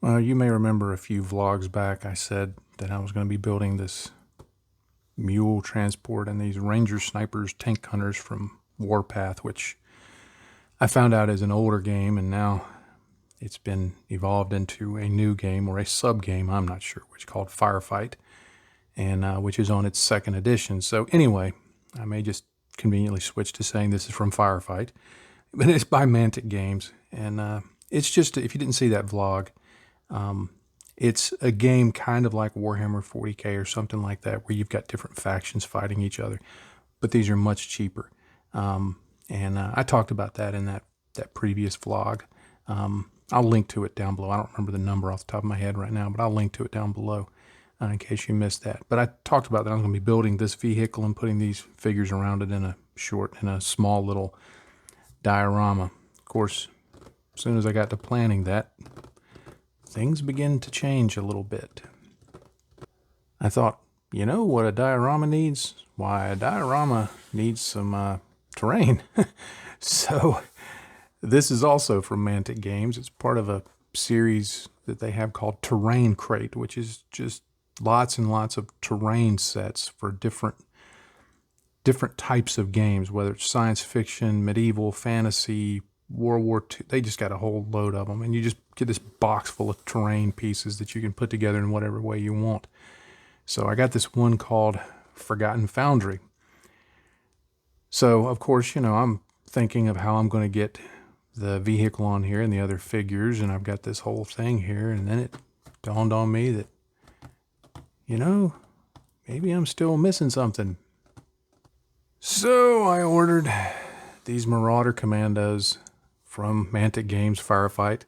Well, you may remember a few vlogs back I said that I was going to be building this mule transport and these Ranger Snipers tank hunters from Warpath, which I found out is an older game, and now it's been evolved into a new game or a sub-game, I'm not sure which, called Firefight, and which is on its second edition. So anyway, I may just conveniently switch to saying this is from Firefight, but it's by Mantic Games, and it's just, if you didn't see that vlog, it's a game kind of like Warhammer 40K or something like that, where you've got different factions fighting each other, but these are much cheaper. And I talked about that in that previous vlog. I'll link to it down below. I don't remember the number off the top of my head right now, but I'll link to it down below in case you missed that. But I talked about that I was going to be building this vehicle and putting these figures around it in a small little diorama. Of course, as soon as I got to planning that, things begin to change a little bit. I thought, you know what a diorama needs? Why, a diorama needs some terrain. So this is also from Mantic Games. It's part of a series that they have called Terrain Crate, which is just lots and lots of terrain sets for different types of games, whether it's science fiction, medieval, fantasy, World War II. They just got a whole load of them, and you just get this box full of terrain pieces that you can put together in whatever way you want. So I got this one called Forgotten Foundry. So of course, I'm thinking of how I'm going to get the vehicle on here and the other figures, and I've got this whole thing here, and then it dawned on me that, maybe I'm still missing something. So I ordered these Marauder Commandos from Mantic Games Firefight,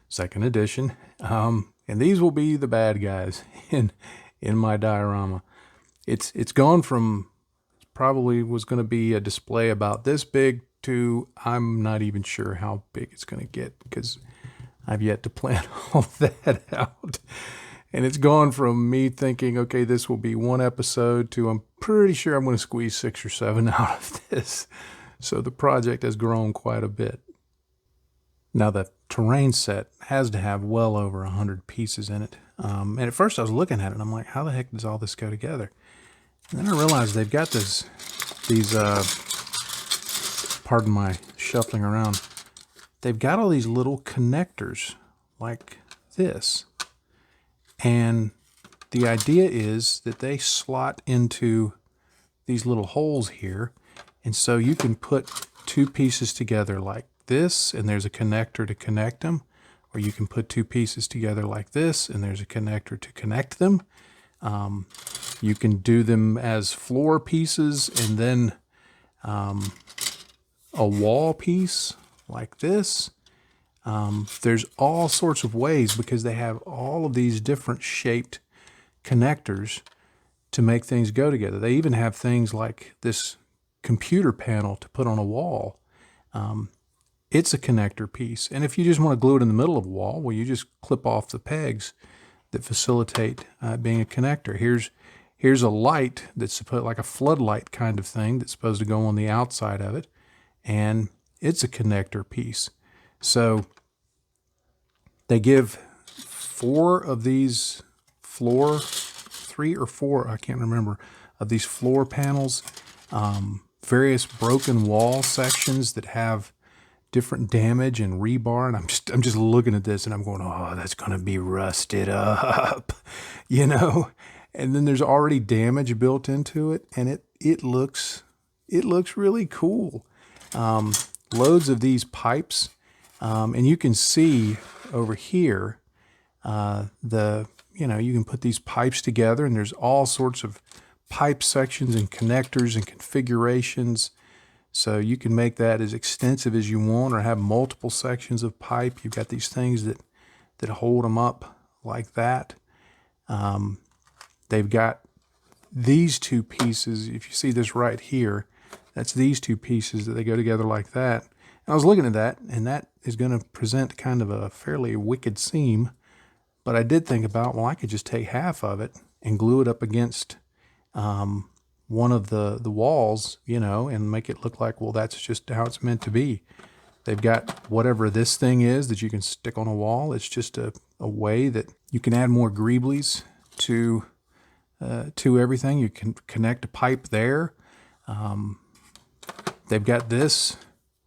second edition, and these will be the bad guys in my diorama. It's gone from probably was going to be a display about this big to I'm not even sure how big it's going to get, because I've yet to plan all that out. And it's gone from me thinking, okay, this will be one episode, to I'm pretty sure I'm going to squeeze 6 or 7 out of this. So the project has grown quite a bit. Now, the terrain set has to have well over 100 pieces in it. And at first I was looking at it and I'm like, how the heck does all this go together? And then I realized they've got these, pardon my shuffling around, they've got all these little connectors like this. And the idea is that they slot into these little holes here. And so you can put 2 pieces together like this, and there's a connector to connect them. Or you can put 2 pieces together like this, and there's a connector to connect them. You can do them as floor pieces and then a wall piece like this. There's all sorts of ways, because they have all of these different shaped connectors to make things go together. They even have things like this computer panel to put on a wall. It's a connector piece. And if you just want to glue it in the middle of a wall, well, you just clip off the pegs that facilitate being a connector. Here's a light that's supposed, like a floodlight kind of thing, that's supposed to go on the outside of it, and it's a connector piece. So they give 4 of these 3 or 4, I can't remember, of these floor panels, various broken wall sections that have different damage and rebar, and I'm just looking at this and I'm going, oh, that's going to be rusted up, And then there's already damage built into it, and it looks really cool. Loads of these pipes, and you can see over here you can put these pipes together, and there's all sorts of pipe sections and connectors and configurations. So you can make that as extensive as you want, or have multiple sections of pipe. You've got these things that hold them up like that. They've got these 2 pieces. If you see this right here, that's these 2 pieces that they go together like that. And I was looking at that, and that is going to present kind of a fairly wicked seam. But I did think about, well, I could just take half of it and glue it up against one of the walls, and make it look like, well, that's just how it's meant to be. They've got whatever this thing is that you can stick on a wall. It's just a way that you can add more greeblies to everything. You can connect a pipe there. They've got this,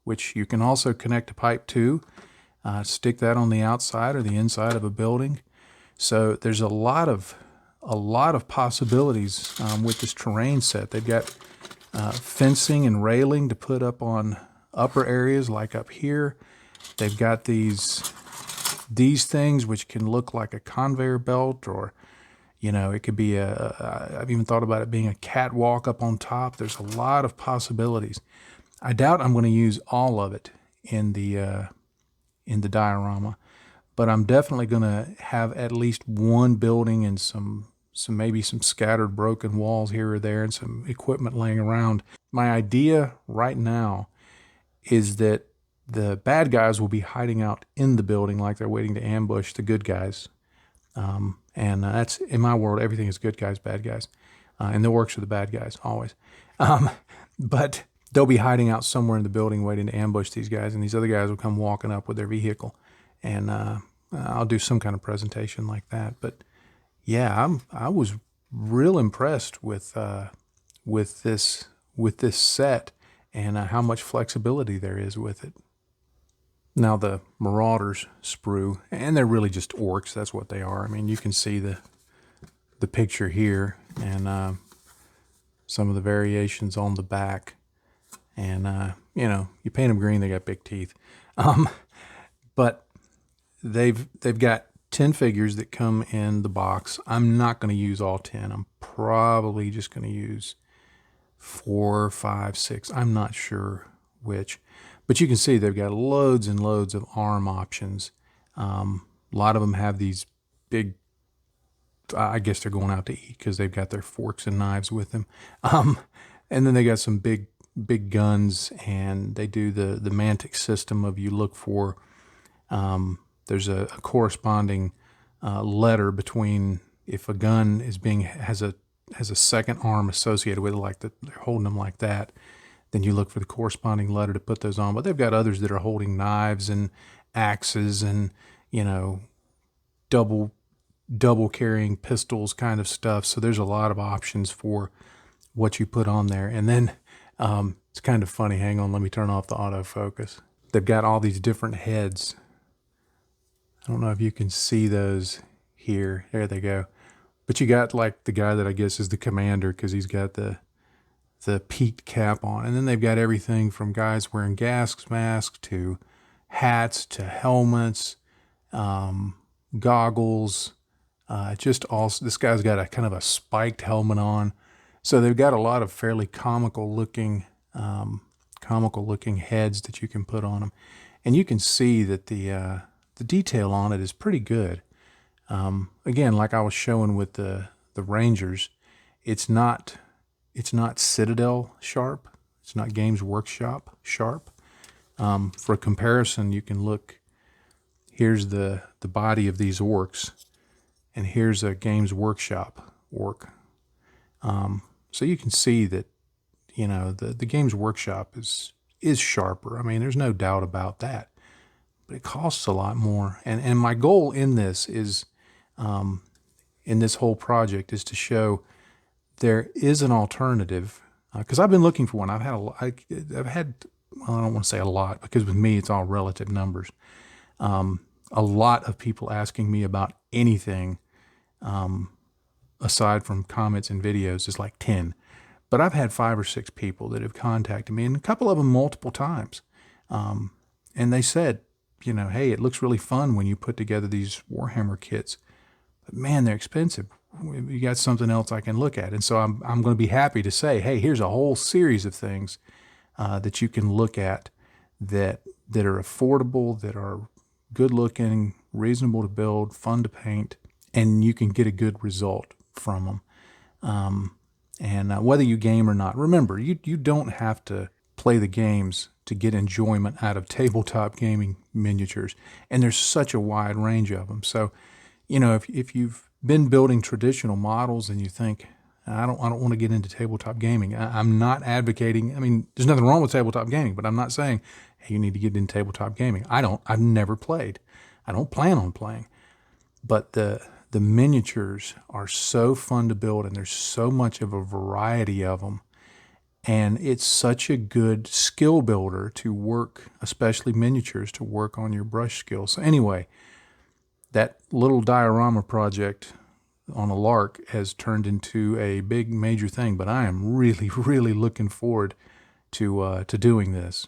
which you can also connect a pipe to. Stick that on the outside or the inside of a building. So there's a lot of possibilities with this terrain set. They've got fencing and railing to put up on upper areas like up here. They've got these things which can look like a conveyor belt, or it could be I've even thought about it being a catwalk up on top. There's a lot of possibilities. I doubt I'm going to use all of it in the diorama, but I'm definitely going to have at least one building and maybe some scattered broken walls here or there and some equipment laying around. My idea right now is that the bad guys will be hiding out in the building like they're waiting to ambush the good guys. And that's, in my world, everything is good guys, bad guys. And that works for the bad guys, always. But they'll be hiding out somewhere in the building waiting to ambush these guys, and these other guys will come walking up with their vehicle. And I'll do some kind of presentation like that. But yeah, I was real impressed with this set and how much flexibility there is with it. Now the Marauders sprue, and they're really just orcs. That's what they are. I mean, you can see the picture here, and some of the variations on the back. And you paint them green, they got big teeth. But they've got 10 figures that come in the box. I'm not going to use all 10. I'm probably just going to use 4, 5, 6. I'm not sure which. But you can see they've got loads and loads of arm options. A lot of them have these big, I guess they're going out to eat because they've got their forks and knives with them. And then they got some big guns, and they do the mantic system of you look for, there's a corresponding letter between, if a gun has a second arm associated with it, like they're holding them like that, then you look for the corresponding letter to put those on. But they've got others that are holding knives and axes and, double carrying pistols kind of stuff. So there's a lot of options for what you put on there. And then it's kind of funny. Hang on, let me turn off the autofocus. They've got all these different heads. I don't know if you can see those here. There they go. But you got like the guy that I guess is the commander, because he's got the peaked cap on. And then they've got everything from guys wearing gas masks to hats to helmets, goggles. This guy's got a kind of a spiked helmet on. So they've got a lot of fairly comical looking heads that you can put on them. And you can see that the detail on it is pretty good. Again, like I was showing with the Rangers, it's not Citadel sharp. It's not Games Workshop sharp. For comparison, you can look, here's the body of these orcs, and here's a Games Workshop orc. So you can see that, the Games Workshop is sharper. I mean, there's no doubt about that. But it costs a lot more. And my goal in this is, in this whole project, is to show there is an alternative. Because I've been looking for one. I've had, well, I don't want to say a lot, because with me it's all relative numbers. A lot of people asking me about anything, aside from comments and videos, is like 10. But I've had 5 or 6 people that have contacted me, and a couple of them multiple times. And they said, hey, it looks really fun when you put together these Warhammer kits, but man, they're expensive. You got something else I can look at? And so I'm going to be happy to say, hey, here's a whole series of things that you can look at that are affordable, that are good looking, reasonable to build, fun to paint, and you can get a good result from them. And whether you game or not, remember, you don't have to play the games to get enjoyment out of tabletop gaming miniatures. And there's such a wide range of them. So, if you've been building traditional models and you think, I don't want to get into tabletop gaming. I'm not advocating. I mean, there's nothing wrong with tabletop gaming, but I'm not saying, hey, you need to get into tabletop gaming. I've never played. I don't plan on playing. But the miniatures are so fun to build, and there's so much of a variety of them. And it's such a good skill builder to work, especially miniatures, to work on your brush skills. So anyway, that little diorama project on a lark has turned into a big major thing, but I am really, really looking forward to doing this.